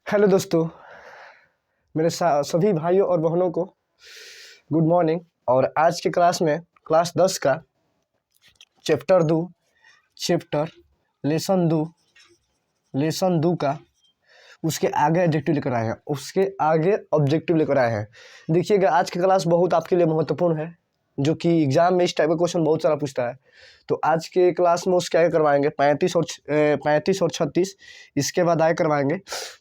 Hello दोस्तों, मेरे सभी भाइयों और बहनों को गुड मॉर्निंग। और आज के क्लास में क्लास 10 का चैप्टर 2 चैप्टर लेसन 2 का उसके आगे ऑब्जेक्टिव लेकर आए हैं देखिएगा, आज की क्लास बहुत आपके लिए महत्वपूर्ण है, जो कि एग्जाम में इस टाइप का क्वेश्चन बहुत सारा पूछता है। तो आज के क्लास में उसके आगे करवाएंगे 35 और 36, इसके बाद आगे करवाएंगे।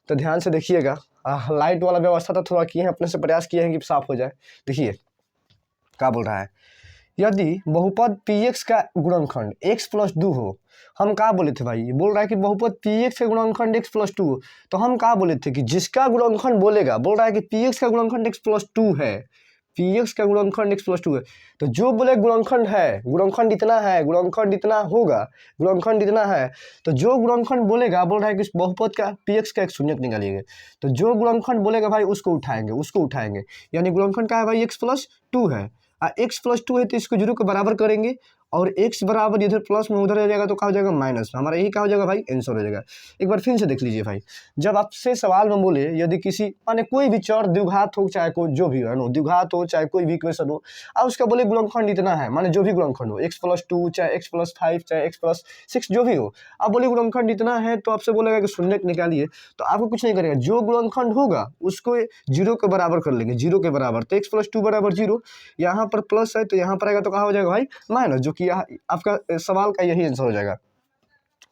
तो ध्यान से देखिएगा। लाइट वाला व्यवस्था तो थोड़ा किए हैं, अपने से प्रयास किए हैं कि साफ हो जाए। देखिए क्या बोल रहा है, यदि बहुपद px का गुणनखंड x प्लस 2 हो। हम क्या बोले थे भाई, बोल रहा है कि बहुपद px का गुणनखंड x प्लस 2 हो। तो हम क्या बोले थे कि जिसका गुणनखंड बोलेगा, बोल रहा है कि px का गुणनखंड x प्लस 2 है, px का गुणनखंड x प्लस 2 है। तो जो बोले गुणनखंड है, गुणनखंड इतना है, गुणनखंड इतना होगा, गुणनखंड इतना है, तो जो गुणनखंड बोलेगा, बोल रहा है कि बहुपद का px का एक शून्यक निकालिएगा। तो जो गुणनखंड बोलेगा भाई उसको उठाएंगे। यानी गुणनखंड का है भाई x प्लस 2 है। x प्लस 2 है तो इसको 0 के बराबर करेंगे, और x बराबर इधर प्लस में उधर हो जाएगा तो क्या हो जाएगा माइनस में। हमारा यही क्या हो जाएगा भाई, आंसर हो जाएगा। एक बार फिर से देख लीजिए भाई, जब आपसे सवाल में बोले यदि किसी माने कोई भी चर द्विघात हो, चाहे कोई जो भी हो, है ना, द्विघात हो चाहे कोई भी इक्वेशन हो, और उसका बोले गुणनखंड इतना है, माने जो भी गुणनखंड हो, x प्लस 2 चाहे x प्लस 5 चाहे x प्लस 6 जो भी हो, आप बोले गुणनखंड इतना है, तो आपसे बोलेगा कि शून्यक निकालिए। तो आपको कुछ नहीं करेगा, जो गुणनखंड होगा उसको 0 के बराबर कर लेंगे, 0 के बराबर। तो x प्लस 2 बराबर 0, यहाँ पर प्लस है तो यहाँ पर आएगा तो कहाँ हो जाएगा भाई माइनस, जो कि आपका सवाल का यही आंसर हो जाएगा।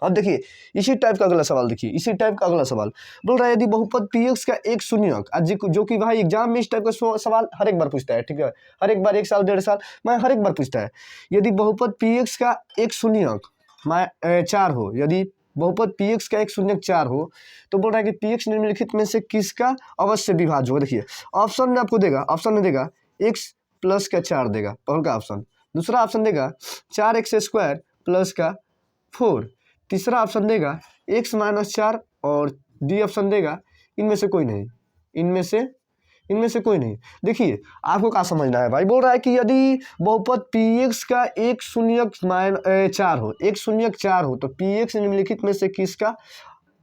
अब देखिए इसी टाइप का अगला सवाल, देखिए इसी टाइप का अगला सवाल बोल रहा है, यदि बहुपद px का एक शून्यक, जो कि भाई एग्जाम में इस टाइप का सवाल हर एक बार पूछता है, ठीक है, हर एक बार, 1 साल 1.5 साल में हर एक बार पूछता है। यदि बहुपद px का एक शून्यक 4 हो, यदि बहुपद px का एक शून्यक 4 हो, तो बोल रहा है कि px निम्नलिखित में से किसका अवश्य विभाज्य होगा। देखिए ऑप्शन में आपको देगा, ऑप्शन में देगा x प्लस का 4 देगा, पहला ऑप्शन। दूसरा ऑप्शन देगा 4x² प्लस का 4। तीसरा ऑप्शन देगा x माइनस 4, और डी ऑप्शन देगा इनमें से कोई नहीं, इनमें से कोई नहीं। देखिए आपको क्या समझना है भाई, बोल रहा है कि यदि बहुपद px का एक शून्यक 4 हो, एक शून्यक 4 हो, तो px निम्नलिखित में से किसका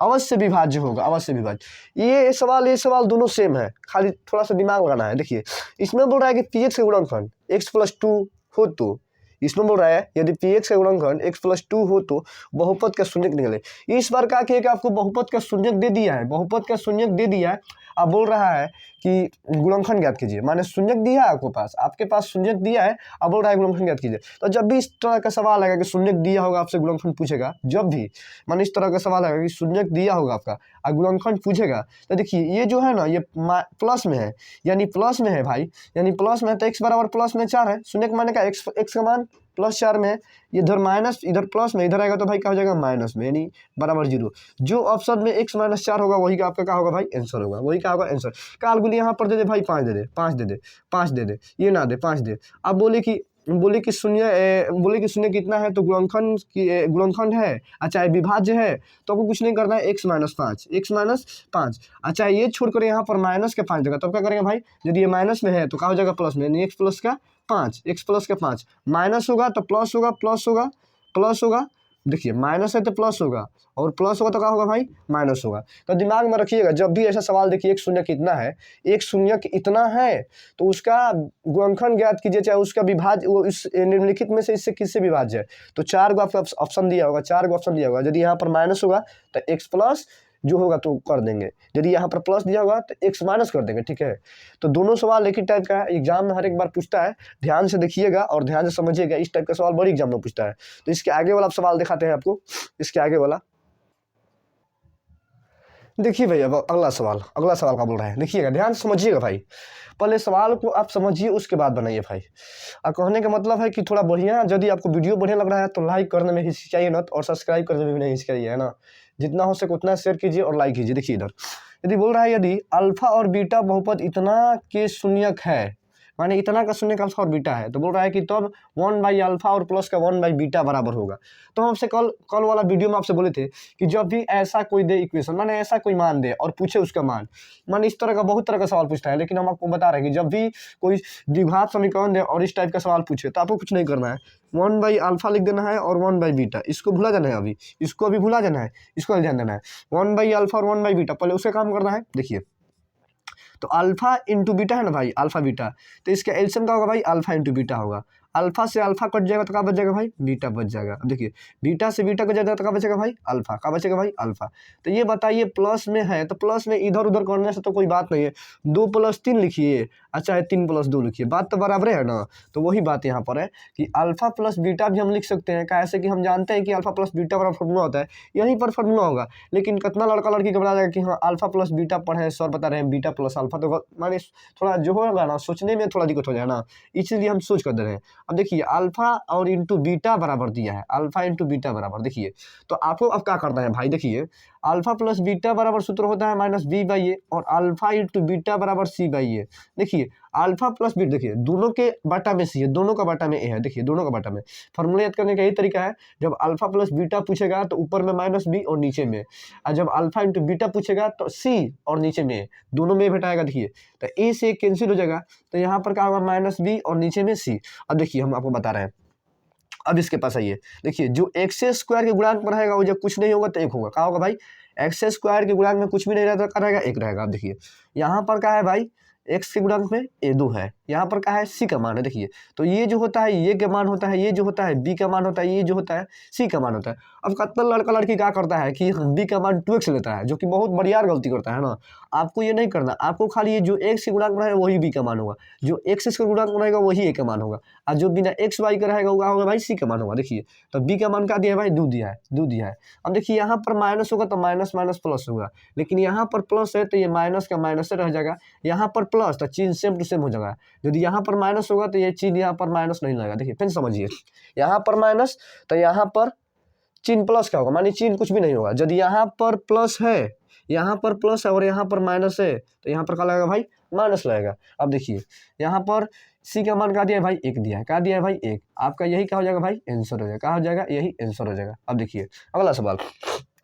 अवश्य विभाज्य होगा, अवश्य विभाज्य। ये सवाल दोनों सेम है, खाली थोड़ा सा दिमाग लगाना है। देखिए इसमें बोल रहा है कि px का गुणनखंड x प्लस 2 हो, तो इसमें बोल रहा है यदि px का गुणनखंड x प्लस 2 हो तो बहुपद का शून्यक निकले। इस बार क्या किया कि आपको बहुपद का शून्यक दे दिया है, बहुपद का शून्यक दे दिया है। अब बोल रहा है कि गुणनखंड ज्ञात कीजिए, माने शून्यक दिया है आपके पास शून्यक दिया है, अब बोल रहा है गुणनखंड ज्ञात कीजिए। तो जब भी इस तरह का सवाल आएगा कि शून्यक दिया होगा, आपसे गुणनखंड पूछेगा, जब भी माने इस तरह का सवाल आएगा कि शून्यक दिया होगा आपका और गुणनखंड पूछेगा, तो देखिए ये जो है ना, ये प्लस में है, यानी प्लस में है भाई, यानी प्लस में है, तो x बराबर प्लस में 4 है। शून्यक माने का x का मान प्लस 4 में है, इधर माइनस, इधर प्लस में, इधर आएगा तो भाई क्या हो जाएगा माइनस में, यानी बराबर 0। जो ऑप्शन में x माइनस 4 होगा वही का आपका क्या होगा भाई आंसर होगा, वही क्या होगा आंसर। कालकुल यहाँ पर दे दे भाई 5 दे दे, 5 दे दे, 5 दे दे, ये ना दे 5 दे। अब बोले कि शून्य कितना है, तो गुणनखंड है, अच्छा विभाज्य है, तो आपको कुछ नहीं करना है, x माइनस 5। अच्छा ये छोड़कर यहाँ पर माइनस के 5 देगा, तब क्या करेंगे भाई, यदि ये माइनस में है तो क्या हो जाएगा प्लस में, यानी x प्लस का 5 माइनस होगा तो प्लस होगा। देखिए माइनस है तो प्लस होगा, और प्लस होगा तो क्या होगा भाई माइनस होगा। तो दिमाग में रखिएगा, जब भी ऐसा सवाल देखिए, एक शून्य इतना है तो उसका गुणनखंड ज्ञात कीजिए, चाहे उसका विभाज्य, वो इस निम्नलिखित में से इससे किससे विभाज्य है। तो 4 गो आपका ऑप्शन दिया होगा, यदि यहाँ पर माइनस होगा तो x प्लस जो होगा तो कर देंगे, यदि यहाँ पर प्लस दिया होगा तो x माइनस कर देंगे, ठीक है। तो दोनों सवाल एक ही टाइप का है, एग्जाम में हर एक बार पूछता है, ध्यान से देखिएगा और ध्यान से समझिएगा, इस टाइप का सवाल बड़ी एग्जाम में पूछता है। तो इसके आगे वाला सवाल दिखाते हैं आपको, इसके आगे वाला देखिए भाई। अब अगला सवाल क्या बोल रहा है, देखिएगा ध्यान से समझिएगा भाई, पहले सवाल को आप समझिए उसके बाद बनाइए भाई। और कहने का मतलब है कि थोड़ा बढ़िया, यदि आपको वीडियो बढ़िया लग रहा है तो लाइक करने में हिचकिचाइए ना, और सब्सक्राइब करने में भी नहीं हिचकिचाइए, है ना। जितना हो सके उतना शेयर कीजिए और लाइक कीजिए। देखिए इधर यदि बोल रहा है, यदि अल्फा और बीटा बहुपद इतना के शून्यक है, माने इतना का शून्य का अल्फा और बीटा है, तो बोल रहा है कि तब 1/अल्फा और प्लस का 1/बीटा बराबर होगा। तो हम आपसे कल वाला वीडियो में आपसे बोले थे कि जब भी ऐसा कोई दे इक्वेशन, माने ऐसा कोई मान दे और पूछे उसका मान, माने इस तरह का बहुत तरह का सवाल पूछता है, लेकिन हम आपको बता रहे हैं कि जब भी कोई द्विघात समीकरण दे और इस टाइप का सवाल पूछे तो आपको कुछ नहीं करना है, 1/अल्फा लिख देना है और 1/बीटा, इसको भूला जाना है, इसको अभी भूला जाना है, इसको ध्यान देना है। 1/अल्फा और 1/बीटा, पहले उसे काम करना है। देखिए तो अल्फा इंटू बीटा है ना भाई, अल्फा बीटा, तो इसका एलसीएम क्या होगा भाई, अल्फा इंटू बीटा होगा। अल्फा से अल्फा कट जाएगा तो क्या बच जाएगा भाई, बीटा बच जाएगा। अब देखिए बीटा से बीटा कट जाएगा तो क्या बचेगा भाई, अल्फा। क्या बचेगा भाई, अल्फा। तो ये बताइए प्लस में है तो प्लस में इधर उधर करने से तो कोई बात नहीं है, 2 + 3 लिखिए, अच्छा है 3 + 2 लिखिए, बात तो बराबर है ना। तो वही बात यहाँ पर है कि अल्फा प्लस बीटा भी हम लिख सकते हैं, कैसे कि हम जानते हैं कि अल्फा प्लस बीटा बराबर फॉर्मूला होता है, यहीं पर फॉर्मूला होगा। लेकिन कितना लड़का लड़की घबरा जाएगा कि हाँ अल्फा प्लस बीटा पढ़े, सर बता रहे हैं बीटा प्लस अल्फा, तो माने थोड़ा जो होगा ना सोचने में थोड़ा दिक्कत हो जाए ना, इसलिए हम सोच कर दे रहे हैं। अब देखिए अल्फा और इंटू बीटा बराबर दिया है, अल्फा इंटू बीटा बराबर, देखिए तो आपको अब क्या करना है भाई, देखिए अल्फा प्लस बीटा बराबर सूत्र होता है -b/a और अल्फा इंटू बीटा बराबर c/a। देखिए अल्फा प्लस बीटा, देखिए दोनों के बाटा में सी है, दोनों का बाटा में ए है, देखिए दोनों का बाटा में। फॉर्मूला याद करने का यही तरीका है, जब अल्फा प्लस बीटा पूछेगा तो ऊपर में -b और नीचे में, और जब अल्फा इंटू बीटा पूछेगा तो c और नीचे में, दोनों में भेटाएगा। देखिए तो ए से कैंसिल हो जाएगा, तो यहाँ पर क्या होगा -b और नीचे में c। अब देखिए हम आपको बता रहे हैं, अब इसके पास आइए, देखिए जो एक्स स्क्वायर के गुणांक पर रहेगा वो जब कुछ नहीं होगा तो 1 होगा। क्या होगा भाई, एक्स स्क्वायर के गुणांक में कुछ भी नहीं रहता, क्या रहेगा, 1 रहेगा। अब देखिए यहाँ पर क्या है भाई, एक्स के गुणांक में a2 है, यहाँ पर क्या है c का मान है। देखिए तो ये जो होता है ये का मान होता है, ये जो होता है b का मान होता है, ये जो होता है c का मान होता है। अब कितना लड़का लड़की क्या करता है कि b का मान 2x लेता है, जो कि बहुत बढ़िया गलती करता है ना। आपको ये नहीं करना, आपको खाली ये जो x के गुणांक में रहेगा वही b का मान होगा, जो x के गुणांक में रहेगा वही a का मान होगा, और जो बिना x y का रहेगा वो होगा भाई c का मान होगा। देखिए तो b का मान क्या दिया है भाई, 2 दिया है, 2 दिया है। अब देखिए यहाँ पर माइनस होगा तो माइनस माइनस प्लस होगा, लेकिन यहाँ पर प्लस है तो ये माइनस का माइनस से रह जाएगा, यहाँ पर प्लस तो चिन्ह सेम टू सेम हो जाएगा। यदि यहाँ पर माइनस होगा तो ये चिन्ह यहाँ पर माइनस नहीं लगेगा। देखिए फिर समझिए, यहाँ पर माइनस तो यहाँ पर चिन्ह प्लस का होगा, मानिए चिन्ह कुछ भी नहीं होगा। यदि यहाँ पर प्लस है, यहाँ पर प्लस है और यहाँ पर माइनस है, तो यहाँ पर क्या लगेगा भाई, माइनस लगेगा। अब देखिए यहाँ पर सी का मान क्या दिया है भाई, 1 दिया है, क्या दिया है भाई 1। आपका यही क्या हो जाएगा भाई, आंसर हो जाएगा, क्या हो जाएगा, यही आंसर हो जाएगा। अब देखिए अगला सवाल,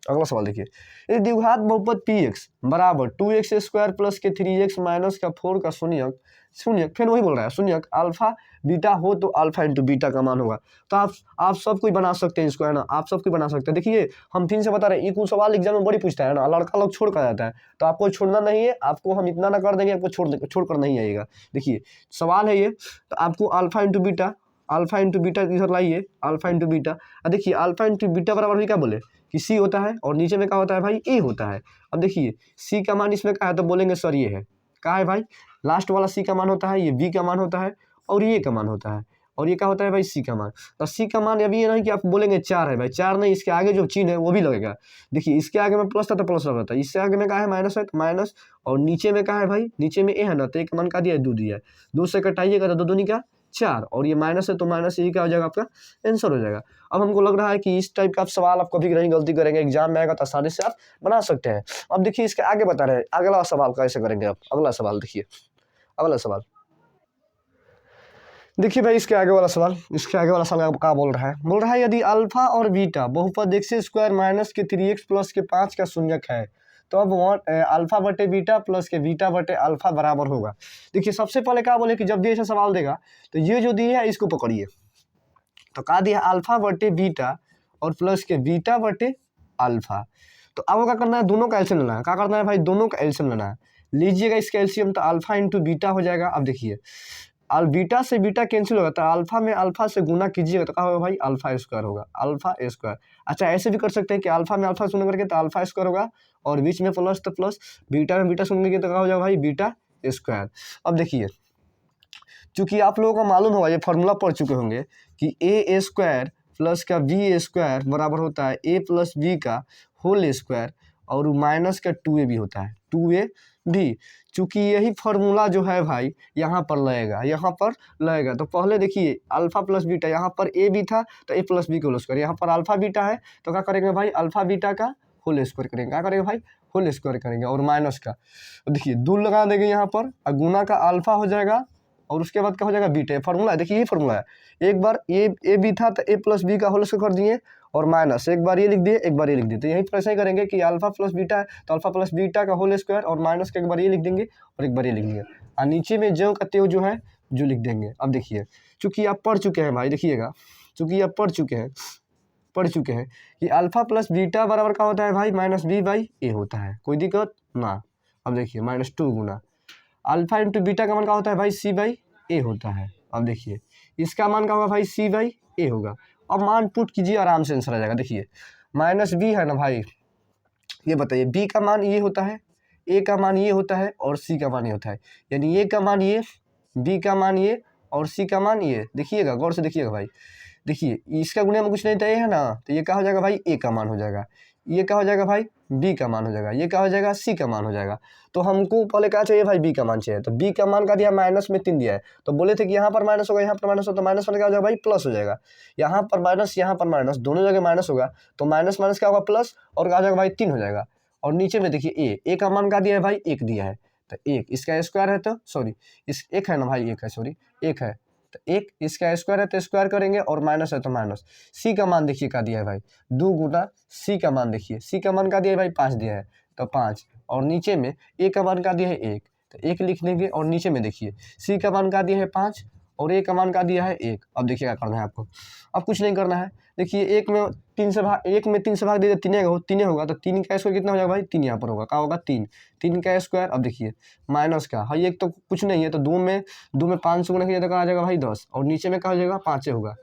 अगला सवाल देखिए, यदि द्विघात बहुपद px बराबर 2x² प्लस के 3x माइनस का 4 का शून्यक, फिर वही बोल रहा है शून्यक अल्फा बीटा हो तो अल्फा इंटू बीटा का मान होगा। तो आप सब कोई बना सकते हैं इसको, है ना, आप सब कोई बना सकते हैं। देखिए हम फिर से बता रहे हैं, ये सवाल एग्जाम में बड़ी पूछता है ना, लड़का लोग छोड़ कर जाता है, तो आपको छोड़ना नहीं है, आपको हम इतना ना कर देंगे आपको छोड़ कर नहीं आएगा। देखिए सवाल है ये, तो आपको अल्फा इंटू बीटा इधर लाइए, अल्फा इंटू बीटा। देखिए अल्फा इंटू बीटा बराबर भी क्या बोले कि सी होता है, और नीचे में क्या होता है भाई, ए होता है। अब देखिए सी का मान इसमें क्या है, तो बोलेंगे सर ये है, क्या है भाई, लास्ट वाला सी का मान होता है, ये बी का मान होता है, और ये का मान होता है, और ये क्या होता है भाई, सी का मान। तो सी का मान अभी ये नहीं कि आप बोलेंगे 4 है भाई, 4 नहीं, इसके आगे जो चिन्ह है वो भी लगेगा। देखिए इसके आगे में प्लस था तो प्लस लगा था, इससे आगे में क्या है, माइनस है तो माइनस, और नीचे में क्या है भाई, नीचे में ए है ना, तो एक मान का दिया है 2 दिया है, 2 से कटाइएगा तो 2 दूनी का 4, और ये माइनस है तो माइनस, ये क्या हो जाएगा आपका आंसर हो जाएगा। अब हमको लग रहा है कि इस टाइप का आप सवाल आप कभी नहीं गलती करेंगे, एग्जाम में आएगा तो आसानी से आप बना सकते हैं। अब देखिए इसके आगे बता रहे हैं अगला सवाल कैसे करेंगे आप, अगला सवाल देखिए, अगला सवाल देखिए भाई, इसके आगे वाला सवाल क्या बोल रहा है, यदि अल्फा और बीटा बहुपद x² माइनस के 3x प्लस के 5 का शून्यक है, तो अब अल्फा बटे बीटा प्लस के बीटा बटे अल्फा बराबर होगा। देखिए सबसे पहले क्या बोले कि जब भी ऐसा सवाल देगा तो ये जो दिया है इसको पकड़िए, तो क्या दिया, अल्फा बटे बीटा और प्लस के बीटा बटे अल्फा। तो अब क्या करना है, दोनों का एलसीएम लेना है। क्या करना है भाई, दोनों का एलसीएम लेना है। लीजिएगा इसका एलसीएम, तो अल्फा इंटू बीटा हो जाएगा। अब देखिए बीटा से बीटा कैंसिल होगा, तो अल्फा में अल्फा से गुना कीजिएगा तो क्या होगा भाई, अल्फा स्क्वायर होगा, अल्फा स्क्वायर। अच्छा ऐसे भी कर सकते हैं कि अल्फा में अल्फा शून्य करके तो अल्फा स्क्वायर होगा, और बीच में प्लस तो प्लस, बीटा में बीटा शून्य करके तो क्या हो जाएगा भाई, बीटा स्क्वायर। अब देखिए चूंकि आप लोगों को मालूम होगा, ये फॉर्मूला पढ़ चुके होंगे कि ए स्क्वायर प्लस का बी स्क्वायर बराबर होता है ए प्लस बी का होल स्क्वायर, और माइनस का 2a भी होता है, 2a भी। चूंकि यही फॉर्मूला जो है भाई यहाँ पर लगेगा, तो पहले देखिए अल्फा प्लस बीटा, यहाँ पर ए भी था तो ए प्लस बी का होल स्क्वायर, यहाँ पर अल्फा बीटा है तो क्या करेंगे भाई, अल्फा बीटा का होल स्क्वायर करेंगे, क्या करेंगे भाई, होल स्क्वायर करेंगे, और माइनस का देखिए 2 लगा देंगे यहाँ पर, और गुना का अल्फा हो जाएगा और उसके बाद क्या हो जाएगा बीटा। फार्मूला है, देखिए ये फार्मूला है। एक बार ए बी था तो ए प्लस बी का होल स्क्वायर कर दिए और माइनस, एक बार ये लिख दिए एक बार ये लिख दिए। तो यही पर ऐसा ही करेंगे कि अल्फा प्लस बीटा है तो अल्फा प्लस बीटा का होल स्क्वायर और माइनस का एक बार ये लिख देंगे और एक बार ये लिख देंगे और नीचे में ज्यों का त्यों जो है जो लिख देंगे। अब देखिए चूंकि आप पढ़ चुके हैं भाई, देखिएगा चूंकि आप पढ़ चुके हैं कि अल्फा प्लस बीटा बराबर का होता है भाई माइनस बी बाई ए होता है, कोई दिक्कत ना। अब देखिए -2 गुना अल्फा इंटू बीटा का मान का होता है भाई सी बाई ए होता है। अब देखिए इसका मान का होगा भाई सी बाई ए होगा। अब मान पुट कीजिए, आराम से आंसर आ जाएगा। देखिए माइनस बी है ना भाई, ये बताइए बी का मान ये होता है, ए का मान ये होता है और सी का मान ये होता है, यानी ए का मान ये, बी का मान ये और सी का मान ये। देखिएगा गौर से देखिएगा भाई, देखिए इसका गुणा में कुछ नहीं था, ये है ना, तो ये क्या हो जाएगा भाई ए का मान हो जाएगा, ये क्या हो जाएगा भाई बी का मान हो जाएगा, ये क्या हो जाएगा सी का मान हो जाएगा। तो हमको पहले क्या चाहिए भाई बी का मान चाहिए, तो बी का मान का दिया -3 दिया है, तो बोले थे कि यहाँ पर माइनस होगा यहाँ पर माइनस होगा, तो माइनस वन क्या हो जाएगा भाई प्लस हो जाएगा। यहाँ पर माइनस दोनों जगह माइनस होगा, तो माइनस माइनस क्या होगा प्लस और क्या हो जाएगा भाई 3 हो जाएगा। और नीचे में देखिए ए का मान का दिया है भाई 1 दिया है, तो 1 इसका स्क्वायर है, तो सॉरी इस 1 है ना भाई, 1 है सॉरी 1 है, तो 1 इसका स्क्वायर है तो स्क्वायर करेंगे और माइनस है तो माइनस। सी का मान देखिए क्या दिया है भाई 2 गुना सी का मान, देखिए सी का मान का दिया है भाई 5 दिया है, तो 5 और नीचे में ए का मान का दिया है 1, तो 1 लिख देंगे और नीचे में देखिए सी का मान का दिया है 5 और ए का मान का दिया है 1। अब देखिए क्या करना है आपको, अब कुछ नहीं करना है। देखिए 1 में 3 से भाग दे 3 होगा, तो 3 का स्क्वायर कितना हो जाएगा भाई 3 यहाँ पर होगा, क्या होगा 3 का स्क्वायर। अब देखिए माइनस का भाई 1 तो कुछ नहीं है, तो 2 में 5 से गुणा किया तो आ जाएगा भाई 10 और नीचे में क्या हो जाएगा 5 होगा।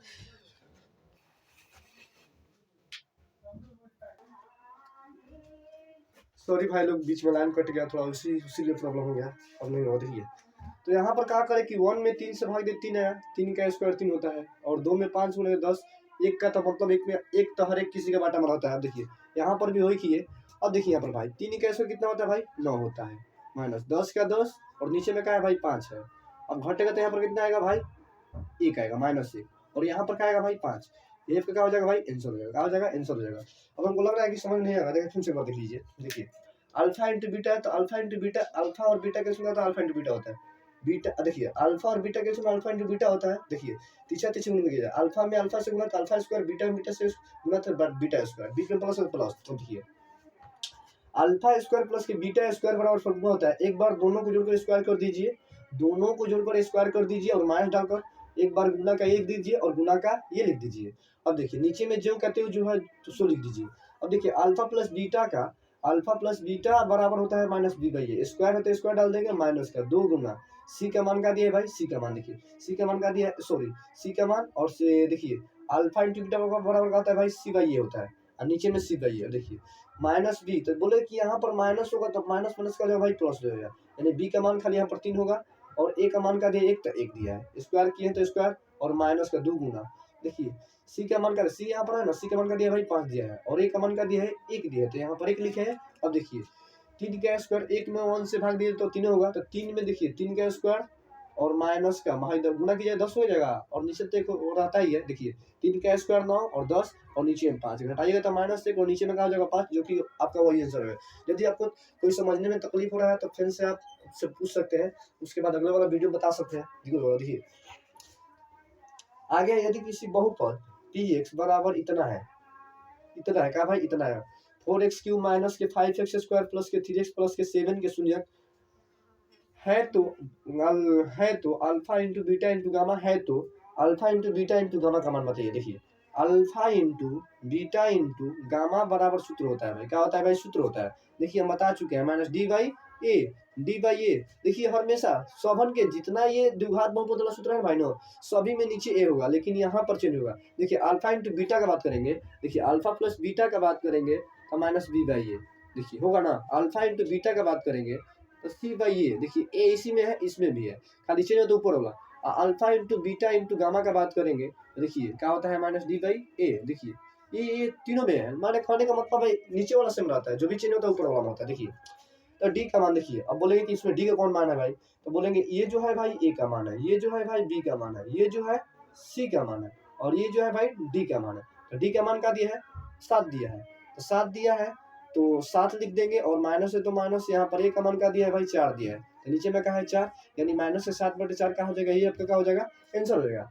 सॉरी भाई लोग बीच में लाइन कट गया थोड़ा, उसी लिए प्रॉब्लम हो गया, अब नहीं हो रही है। तो यहाँ पर क्या करें कि 1 में 3 से भाग दे 3 है, 3 का स्क्वायर 3 होता है और 2 में 5 गुणे 10, 1 का तो मतलब 1 में 1 तो हर एक किसी का बाटा में रहता है। अब देखिए यहाँ पर भी वही किए। अब देखिए यहाँ पर भाई 3 का स्क्वायर कितना होता है भाई 9 होता है, माइनस 10 का 10 और नीचे में क्या है भाई 5 है। अब घटेगा तो यहाँ पर कितना आएगा भाई 1 आएगा -1 और यहाँ पर क्या आएगा भाई 5, ये क्या हो जाएगा भाई आंसर हो जाएगा, क्या हो जाएगा आंसर हो जाएगा। अब हमको लग रहा है कि समझ नहीं आ रहा, देखिए फिर से एक बार देख लीजिए। देखिए अल्फा इंटू बीटा है, तो अल्फा इंटू बीटा, अल्फा और बीटा कैसे होता है, अल्फा इंटू बीटा होता है। बीटा देखिए अल्फा और बीटा कैसे अल्फा इंटू बीटा होता है। देखिए तीसरा गुना किया अल्फा में अल्फा से गुना तो अल्फा स्क्वायर, बीटा में बीटा से गुना तो बीटा स्क्वायर, बीच में प्लस और प्लस। तो देखिए अल्फा स्क्वायर प्लस के बीटा स्क्वायर बराबर फॉर्मूला होता है, एक बार दोनों को जोड़कर स्क्वायर कर दीजिए, दोनों को जोड़कर स्क्वायर कर दीजिए और माइनस डालकर एक बार गुना का 1 दीजिए और गुना का ये लिख दीजिए। अब देखिए नीचे में जो कहते हो जो है तो सो लिख दीजिए। अब देखिए अल्फा प्लस बीटा बराबर होता है minus B by A, square है तो स्क्वायर डाल देंगे, माइनस का 2 गुना सी का मान का दिया है भाई, सी का मान देखिए सी का मान का दिया है, सॉरी सी का मान और से देखिए अल्फा इंटू बीटा बराबर का होता है भाई सी बाई ए होता है और नीचे में सी बाई ए। देखिए माइनस बी, तो बोले कि यहाँ पर माइनस होगा तो माइनस माइनस का जो भाई प्लस हो जाएगा, यानी बी का मान खाली यहाँ पर 3 होगा और ए का मान का दिया 1 तो 1 दिया है, स्क्वायर किए तो स्क्वायर और माइनस का 2 गुना। देखिए सी का मान का, सी यहाँ पर है ना, सी का मान का दिया भाई 5 दिया है और ए का मान का दिया है 1 दिया है, तो यहाँ पर 1 लिखे है। अब देखिए 3 का स्क्वायर 1 में 1 से भाग दिए तो 3 होगा, तो 3 में देखिए 3 का स्क्वायर और माइनस का भाई गुना कीजिए 10 हो जाएगा और नीचे तो एक रहता ही है। देखिए 3 का स्क्वायर 9 और 10 और नीचे में 5 घटाइएगा तो -1 और नीचे में क्या हो जाएगा 5, जो कि आपका वही आंसर है। यदि आपको कोई समझने में तकलीफ हो रहा है तो फिर से आप से पूछ सकते हैं, उसके बाद अगले वाला वीडियो बता सकते हैं। देखिए आगे यदि किसी बहुपद px बराबर इतना है क्या भाई इतना है 4x क्यूब माइनस के 5x स्क्वायर प्लस के 3x प्लस के 7 के शून्य है तो alpha into beta into gamma है, तो alpha into beta into gamma का मान बताइए। देखिए alpha into beta into gamma बराबर सूत्र होता है भाई, क्या होता है भाई सूत्र होता है, देखिए हम बता चुके हैं माइनस डी बाई ए। देखिए हमेशा सभन के जितना ये द्विघात बहुपद वाला सूत्र है भाई नो, सभी में नीचे ए होगा लेकिन यहाँ पर चेंज होगा। देखिए अल्फा इंटू बीटा का बात करेंगे, देखिए अल्फा प्लस बीटा का बात करेंगे तो माइनस बी बाई ए, देखिए होगा ना। अल्फा इंटू बीटा का बात करेंगे तो सी बाई ए, देखिए ए इसी में है इसमें भी है, खाली चेंज हो तो ऊपर होगा। Alpha into beta into gamma का बात करेंगे, देखिए क्या होता है माइनस डी बाई ए। देखिए ये तीनों में है, माने खाने का मतलब भाई नीचे वाला सेम रहता है, जो भी चेंज होता है ऊपर वाला होता है। देखिए तो डी का मान देखिए, अब बोलेंगे कि इसमें डी का कौन मान है भाई, तो बोलेंगे ये जो है भाई ए का मान है, ये जो है भाई बी का मान है, ये जो है सी का मान है और ये जो है भाई डी का मान है। तो डी का मान का दिया है 7 दिया है, तो 7 दिया है तो 7 लिख देंगे और माइनस है तो माइनस, यहाँ पर ए का मान का दिया है भाई 4 दिया है, तो नीचे में कहा है 4, यानी माइनस से 7/4 क्या हो जाएगा, ये आपका क्या हो जाएगा, आंसर हो जाएगा।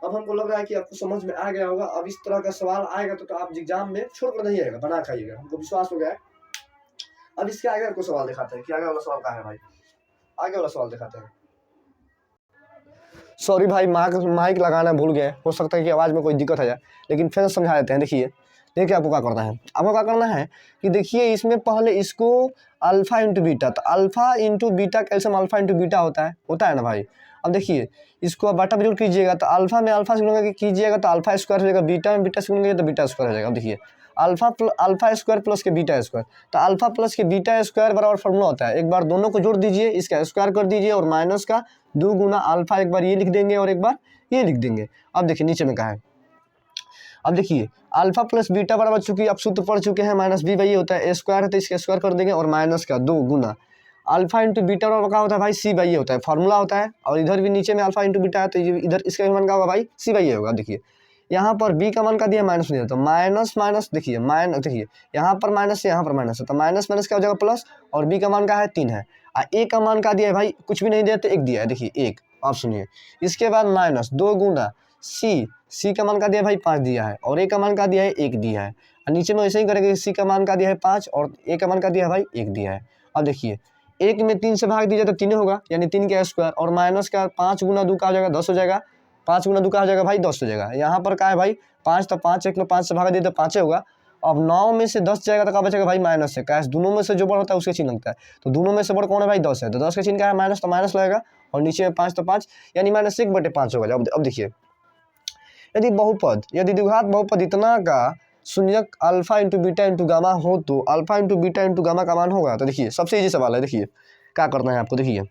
अब हमको लग रहा है कि आपको समझ में आ गया होगा। अब इस तरह का सवाल आएगा तो आप एग्जाम में छोड़कर नहीं आएगा, बना खाइएगा, हमको विश्वास हो गया है। अब इसके आगे आपको सवाल दिखाते हैं कि आगे वाला सवाल क्या है भाई, आगे वाला सवाल दिखाते हैं। सॉरी भाई, माइक लगाना भूल गए, हो सकता है कि आवाज़ में कोई दिक्कत आ जाए, लेकिन फिर समझा देते हैं। देखिए आपको क्या करना है, आपको क्या करना है कि देखिए इसमें पहले इसको अल्फा इंटू बीटा, तो alpha into beta calcium alpha into beta होता है ना भाई। अब देखिए इसको बाटा जरूर कीजिएगा, तो अल्फा में अल्फा से कीजिएगा तो अल्फा स्क्वायर हो जाएगा, बीटा में बीटा से गुणेंगे तो बीटा स्क्वायर हो जाएगा। अब देखिए अल्फा स्क्वायर प्लस के बीटा स्क्वायर, तो अल्फा प्लस के बीटा स्क्वायर बराबर फॉर्मूला होता है, एक बार दोनों को जोड़ दीजिए, इसका स्क्वायर कर दीजिए और माइनस का 2 गुना अल्फा, एक बार ये लिख देंगे और एक बार ये लिख देंगे। अब देखिए नीचे में कहा है, अब देखिए अल्फा प्लस बीटा बराबर, चूंकि आप सूत्र पढ़ चुके हैं, माइनस बी बाई होता है, ए स्क्वायर है तो इसका स्क्वायर कर देंगे और माइनस का 2 गुना अल्फा इंटू बीटा बराबर क्या होता है भाई, सी बाई ए होता है, फॉर्मूला होता है। और इधर भी नीचे में अल्फा इंटू बीटा है तो इधर इसका मान क्या होगा भाई, सी बाई ए होगा। देखिए यहाँ पर बी का मान का दिया माइनस दिया, तो माइनस देखिए यहाँ पर माइनस है, यहाँ पर माइनस है, तो माइनस क्या हो जाएगा प्लस, और बी का मान का है 3 है, ए का मान का दिया है भाई, कुछ भी नहीं दिया तो 1 दिया है, देखिए 1। आप सुनिए, इसके बाद माइनस 2 गुना सी का मान का दिया है भाई 5 दिया है, और ए का मान का दिया है 1 दिया है, और नीचे में वैसे ही करेंगे, सी का मान का दिया है 5 और ए का मान का दिया है भाई 1 दिया है। अब देखिए 1 में 3 से भाग दीजिए तो 3 होगा, यानी 3 का स्क्वायर, और माइनस का 5 गुना 2 का हो जाएगा 10 हो जाएगा, 5 गुना 2 का हो जाएगा भाई 10 हो जाएगा। यहाँ पर क्या है भाई 5, तो 5 1 में 5 से भाग दिए तो 5 होगा। अब 9 में से 10 जाएगा तो क्या बचेगा भाई माइनस है, कैश दोनों में से जो बड़ा होता है उसके चिन्ह लगता है, तो दोनों में से बड़ा कौन है भाई 10 है, तो 10 का चिन्ह क्या है माइनस, तो माइनस लगेगा, और नीचे में 5 तो 5, यानी माइनस 1/5 होगा। अब देखिए यदि द्विघात बहुपद इतना का शून्यक alpha into beta into gamma हो तो alpha into beta into gamma का मान होगा। तो देखिए सबसे इजी सवाल है, देखिए क्या करना है आपको, देखिए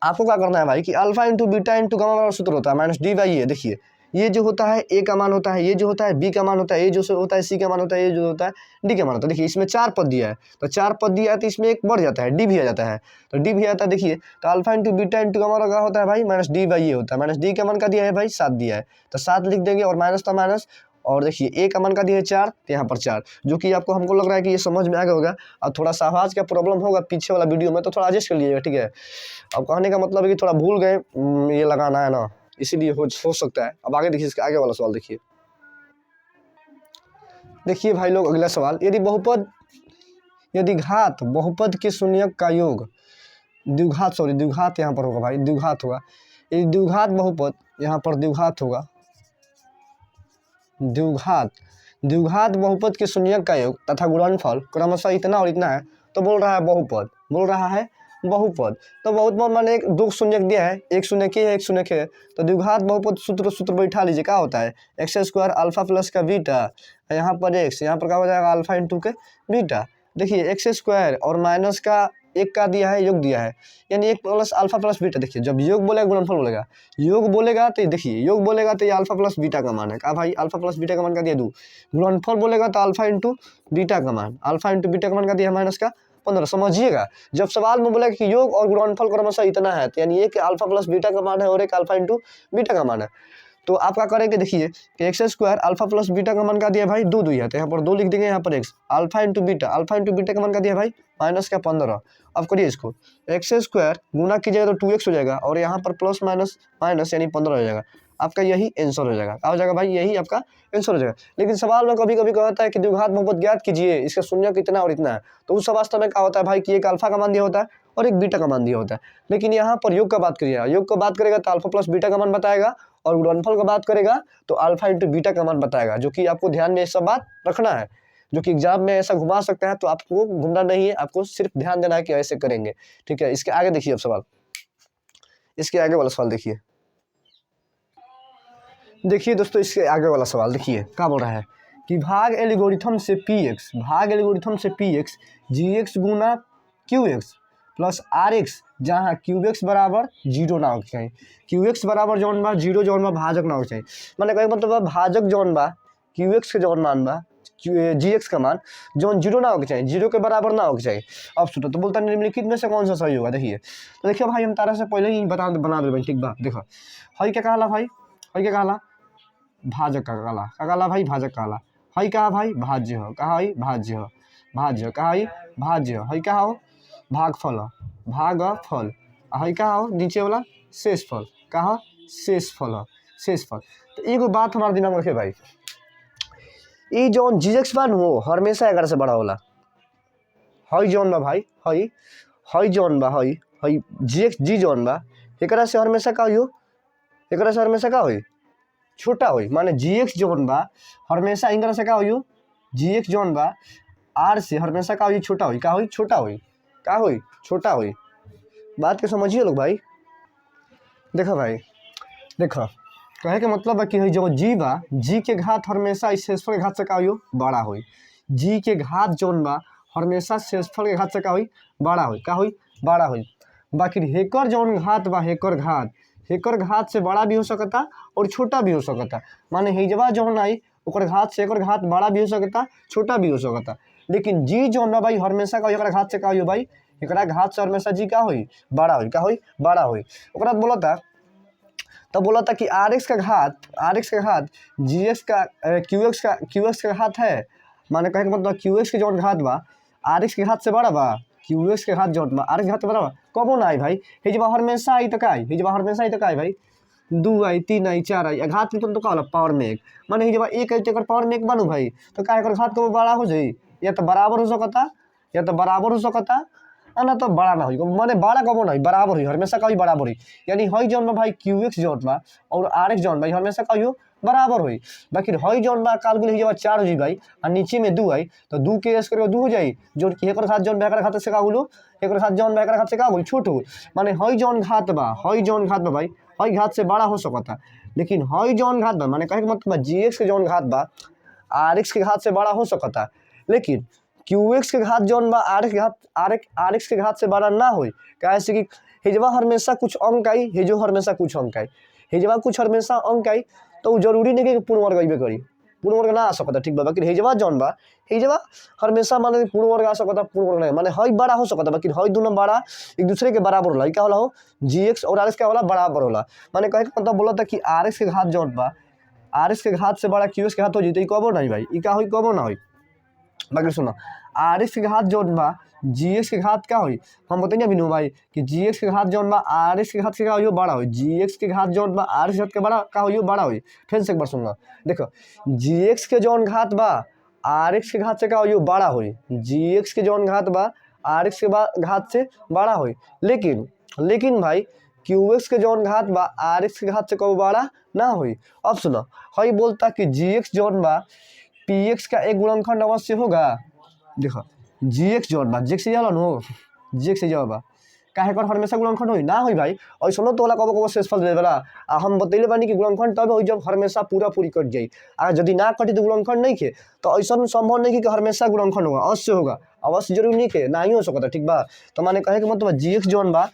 आपको क्या करना है भाई कि alpha into beta into gamma वाला सूत्र होता है माइनस डी बाई ए। देखिए ये जो होता है ए का मान होता है, ये जो होता है बी का मान होता है, ये जो होता है सी का मान होता है, ये जो होता है डी का मान होता है। देखिए इसमें 4 पद दिया है, तो 4 पद दिया है तो इसमें एक बढ़ जाता है, डी भी आ जाता है, तो डी भी आता है। देखिए तो alpha into beta into gamma का होता है भाई माइनस डी बाई ए होता है, माइनस डी का मान का दिया है भाई 7 दिया है, तो 7 लिख देंगे और माइनस का माइनस, और देखिए ए का मान का दिया है 4, तो यहाँ पर 4, जो कि आपको हमको लग रहा है कि ये समझ में आ गया होगा। अब थोड़ा सा आवाज़ का प्रॉब्लम होगा पीछे वाला वीडियो में, तो थोड़ा एडजस्ट कर लीजिएगा, ठीक है। अब कहने का मतलब है कि थोड़ा भूल गए ये लगाना है ना, इसीलिए हो सकता है। अब आगे देखिए, इसके आगे वाला सवाल देखिए भाई लोग, अगला सवाल, यदि घात बहुपद के शून्यक का योग, द्विघात यहाँ पर होगा भाई, द्विघात होगा, यदि द्विघात बहुपद यहाँ पर द्विघात होगा, द्विघात बहुपद के शून्यक का योग तथा गुणनफल क्रमशः इतना और इतना है, तो बोल रहा है बहुपद, तो बहुपद माने 2 शून्यक दिया है, एक शून्यक है एक शून्यक है, तो द्विघात बहुपद सूत्र बैठा लीजिए, क्या होता है एक्स स्क्वायर अल्फा प्लस का बीटा, यहाँ पर एक्स, यहाँ पर क्या हो जाएगा अल्फा इंटू के बीटा। देखिए एक्स स्क्वायर और माइनस का 1 का दिया है, योग दिया है, यानी 1 प्लस अल्फा प्लस बीटा। देखिए जब योग बोलेगा गुणनफल बोलेगा, योग बोलेगा तो देखिए योग बोलेगा तो ये अल्फा प्लस बीटा का मान है, क्या भाई अल्फा प्लस बीटा का मान का दिया 2, गुणनफल बोलेगा तो अल्फा इंटू बीटा का मान, अल्फा इंटू बीटा का मान का दिया माइनस का 15। समझिएगा, जब सवाल में बोलेगा कि योग और गुणनफल क्रमशः इतना है, तो यानी एक अल्फा प्लस बीटा का मान है और एक अल्फा इंटू बीटा का मान है, तो आप क्या करेंगे, देखिए कि x square alpha plus beta का मान का दिया भाई 2 है, तो यहाँ पर 2 लिख देंगे, यहाँ पर एक्स अल्फा इंटू बीटा का मान का दिया भाई माइनस का 15। अब करिए इसको, एक्स स्क्वायर गुना कीजिएगा तो 2x हो जाएगा, और यहाँ पर प्लस माइनस यानी 15 हो जाएगा, आपका यही आंसर हो जाएगा। क्या हो जाएगा भाई, यही आपका आंसर हो जाएगा। लेकिन सवाल में कभी कभी कहता है कि द्विघात बहुपद ज्ञात कीजिए, इसका शून्यक इतना और इतना है, तो उस वास्तव में क्या होता है भाई कि एक अल्फा का मान दिया होता है और एक बीटा का मान दिया होता है। लेकिन यहाँ पर योग का बात करिएगा, योग का बात करेगा तो अल्फा प्लस बीटा का मान बताएगा, और गुणनफल का बात करेगा तो अल्फा इंटू बीटा का मान बताएगा, जो कि आपको ध्यान में ये सब बात रखना है, जो कि एग्जाम में ऐसा घुमा सकता है, तो आपको घूमना नहीं है, आपको सिर्फ ध्यान देना है कि ऐसे करेंगे, ठीक है। इसके आगे देखिए अब सवाल, इसके आगे वाला सवाल देखिए दोस्तों, इसके आगे वाला सवाल देखिए क्या बोल रहा है कि भाग एल्गोरिथम से पी एक्स जी एक्स गुना Q X plus R X, जहाँ क्यू एक्स बराबर 0 ना होना चाहिए, क्यू एक्स बराबर जौन बा 0 जौन बा भाजक ना होना चाहिए, मैंने कहे मतलब भाजक जौन बा क्यू एक्स के जौन मान बा जी एक्स का मान जौन 0 ना होना चाहिए, 0 के बराबर ना होना चाहिए। अब सुनो, तो बोलता निम्नलिखित में से कौन सा सही होगा। देखिए तो देखिए भाई, हम तारा से पहले ही बना दे, ठीक बा। देखो हई क्या कहला भाई, हई क्या कहला भाजक का कहला भाई, भाजक कहला, हई कहा भाई भाज्य हो, कहा हई भाज्य हो, कहा हई भाज्य हो, हई कहा हो भागफल हो, भागफल हई का हो नीचे वाला शेषफल का हो शेषफल हो शेषफल। तो एगो बात हमारे दिमाग में रखे भाई, ये जौन जीएक्स बा हो हमेशा 11 से बड़ा होला। हई जौन बा भाई हई जौन बा हई जीएक्स जी जौन बा एकरा से हमेशा का हो एकरा से हमेशा का होई छोटा होई। माने जीएक्स जौन बा हमेशा इंगरा से का होई जीएक्स जौन बा आर से हमेशा का होई छोटा होई का होई छोटा होई का होई छोटा होई। बात के समझिए लोग भाई। देखो भाई देखो कहे के मतलब है कि जो जी बा जी के घात हमेशा इस शेषफल के घात से का होई बड़ा होई। जी के घात जौन बा हमेशा शेषफल के घात से का होई बड़ा होई का होई बड़ा होई। बाकी हेकर जौन घात बा हेकर घात से बड़ा भी हो सकता और छोटा भी हो सकता। माने हिजवा जौन आई ओकर घात से एकर घात बड़ा भी हो सकता छोटा भी हो सकता। लेकिन जी जौन बा भाई हमेशा का एकरा घात से का होई भाई एकरा घात से हमेशा जी का होई बड़ा होई बड़ा होई। ओकरा बाद बोलता तब बोला था कि आर एक्स का घात जी एक्स का क्यू एक्स का घात है। माने कहे का मतलब क्यू एक्स के जौन घात बा आर एक्स के घात से बड़ा बा क्यू एक्स के घात जौन बा आर एक्स के घात से बड़ा बा कबो ना आई भाई हिजवा हमेशा आई तो का आई हिजवा हमेशा आई तो का आई भाई 2 आई 3 आई 4 आई घात के तो का होला पावर में 1 माने हिजवा 1 आई तो एकर पावर में 1 बनू भाई तो का एकर घात को बड़ा हो जाई या तो बराबर हो सकता ना तो बड़ा ना हो माने बड़ा कबो नहीं बराबर हुई हमेशा का बराबर हुई। यानी हई जौन बा भाई क्यू एक्स जौन बा और आर एक्स जौन भाई हमेशा का बराबर हुई। बाकी हई जौन बा काल गुल जब 4 हो जाई भाई और नीचे में 2 आई तो 2 के एस करके 2 हो जाई जो कि एकर साथ जौन बेकर खाते से का गुलो एकर साथ जौन बेकर खाते से का गुल छोट हो। माने हई जौन घात बा भाई हई घात से बड़ा हो सकता। लेकिन हई जौन घात बा माने कहे के मतलब जीएक्स के जौन घात बा आर एक्स के घात से बड़ा हो सकता। लेकिन क्यू एक्स के घात जौन बा आर एक्स के घात से बड़ा ना होई कैसे कि हिजवा हमेशा कुछ अंक आई हिजो हमेशा कुछ अंक आई हिजवा कुछ हमेशा अंक आई तो जरूरी नहीं कि पूर्ण वर्ग अइबे करी पूर्ण वर्ग ना आ सकता ठीक बा। बाकी हिजवा जौन बा हिजवा हमेशा माने पूर्ण वर्ग आ सकता पूर्ण वर्ग नहीं माने हई बड़ा हो सकता। बाकी हई दोनों बड़ा एक दूसरे के बराबर होला क्या होला हो जीएक्स और आर एक्स क्या होला बराबर होला। माने कहे का मतलब बोला था कि आर एक्स के घात जौन बा आर एक्स के घात से बड़ा क्यू एक्स के घात हो जइते कबो नहीं भाई ई का होई कबो ना होई। बाकी सुनो आर एक्स के घात जौन बा जी एक्स के घात क्या हुई हम बताइए अभी भाई कि जी एक्स के घात जौन बा आर एक्स के घात से क्या हुई बड़ा हुई जी एक्स के घात जौन बा आर एक्स के घात के बड़ा का हुई बड़ा हुई। फिर से एक बार सुनना देखो जी एक्स के जौन घात बा आर एक्स के घात से क्या हुई बड़ा हुई जी एक्स के जौन घात बा आर एक्स के घात से बड़ा हुई। लेकिन भाई क्यू एक्स के जौन घात बा आर एक्स के घात से कबो बड़ा ना हुई। अब सुनो हई बोलता कि जी एक्स जौन बा पी एक्स का एक गुणनखंड अवश्य होगा। देखो जी एक्स जौन बा जी एक्स से जी एक्स से जवाब बा काहे कर हमेशा गुणनखंड होई ना होई भाई ऐसा तो होला कबो कबो शेषफल दे वाला आ हम बतैले बानी कि गुणनखंड तब होई जब हमेशा पूरी कट जाई आ यदि ना कटी तो गुणनखंड नहीं के तो ऐसा संभव नहीं कि हमेशा गुणनखंड होगा अवश्य जरूरी नहीं के ना ही हो सकता ठीक बा। तो माने कहे के मतलब जी एक्स जौन बा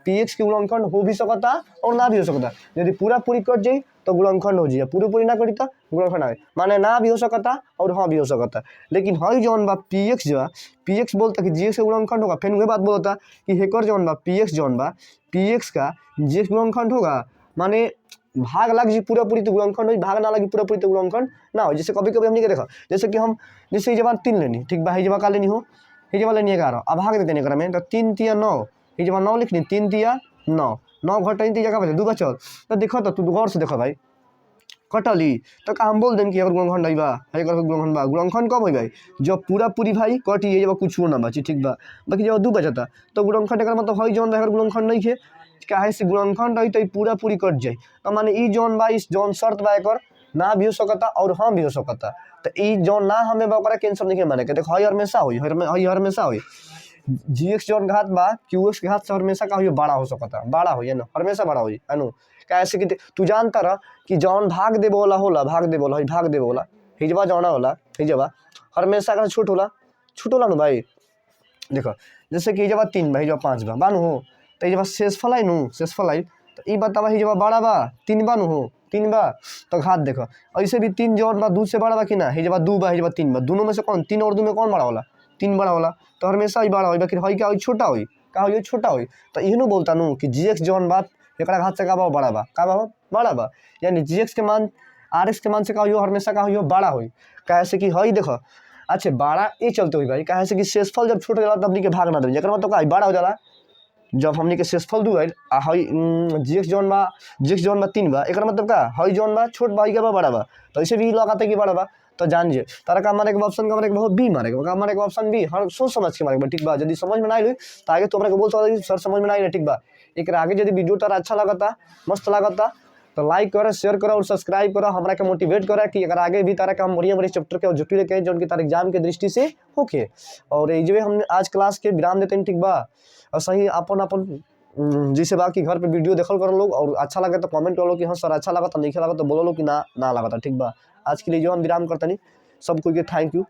पी एक्स के गुणनखंड हो भी सकता और ना भी हो सकता। यदि पूरी कट जाई तो गुणनखंड हो जाए पूरी ना कटी तो गुणनखंड आए माने ना भी हो सकता और हाँ भी हो सकता। लेकिन हई जौन बा पी एक्स बोलता कि जी एक्स का गुणनखंड होगा। फिर वही बात बोलता कि हेकर जौन बा पी एक्स का जी एक्स गुणनखंड होगा। माने भाग लग जी पूरी तो गुणनखंड हो भाग ना लगी पूरी तो गुणनखंड ना हो। जैसे कभी हमने के देखा जैसे कि हम जैसे जवान 3 लेनी ठीक बा जवा का लेनी हो जवा लेनी 11 अब भाग देते नहीं में तो 3 तिया 9 जवा 9 लिखनी 3 तिया 9 घटा 3 जगह 2 बचल तो देखो तो तू गौर से देखो भाई कटली तो का हम बोल दें कि अगर गुणनखंड आई बा गुणनखंड बा गुणनखंड कब हो भाई जब पूरी भाई कटी है जब कुछ ना बची ठीक बा। बाकी जब 2 बचता तो गुणनखंड का मतलब हई जौन अगर गुणनखंड नहीं है काहे से गुणनखंड रही तो पूरी कट जाए तो माने ई जौन बा इस जौन शर्त बा एकर ना भी हो सकता और हाँ भी हो सकता। तो ई जौन ना हमें बा कैंसर नहीं माने के देखो हई हमेशा होई जी एक्स जौन घात बा क्यू एक्स के घात से हमेशा का हो बड़ा हो सकता बड़ा हो ना हमेशा बड़ा हो है कैसे कि तू जानता रह कि जौन भाग दे बोला हिजवा जौना होला हिजवा हमेशा का छोट होला ना भाई। देखो जैसे कि हिजवा 3 बा हिजवा 5 बा बानू हो तो हिजवा शेषफल आई तो ई बतावा हिजवा बड़ा बा 3 बानू हो 3 बा तो घात देखो ऐसे भी 3 जौन बा 2 से बड़ा बा कि ना हिजवा 2 बा हिजवा 3 बा दोनों में से कौन 3 और 2 में कौन बड़ा होला 3 बड़ा होला तो हमेशा ही बड़ा होई। बाकी हई क्या छोटा होई का होई छोटा होई तो इहनु बोलता नु कि जी एक्स जौन बा एकरा घात से का बा बड़ा बा यानी जी एक्स के मान आर एक्स के मान से का होई हमेशा का होई बड़ा होई कैसे कि हई देखो अच्छा बड़ा ये चलते हुई भाई कहे से कि शेषफल जब छोट जाला तब हमनी के भाग ना देवे, मतलब का बड़ा हो जाला जब हमनी के शेषफल 2 आइल आ हई जीएक्स जौन बा 3 बा, एकर मतलब का हई जौन बा छोट बा के बा बड़ा बा, तो ऐसे भी लगाता कि बड़ा बा। तो जान जे तारा का मारे के ऑप्शन का मारे के बहुत बी मारे के मारे के ऑप्शन बी हर सोच समझ के मारे के ठीक बा। यदि समझ में ना आइल तो आगे तोमरा के बोल सकत सर समझ में ना आइल ठीक बा। एक आगे यदि वीडियो तारा अच्छा लगता मस्त लगता तो लाइक करो, शेयर करो और सब्सक्राइब करो, हमरा के मोटिवेट करो कि अगर आगे भी तारा का हम बढ़िया चैप्टर के जुटी लेके जो उनके तारा एग्जाम के दृष्टि से होके। और ये हमने आज क्लास के विराम देते हैं ठीक बा। और सही अपन अपन जैसे बाकी घर पे वीडियो देखल कर लोग और अच्छा लगे तो कमेंट करो कि हाँ सर अच्छा लगा, नहीं लगा तो बोलो कि ना लगा ठीक बा। आज के लिए जो हम विराम करते नहीं सब कोई के थैंक यू।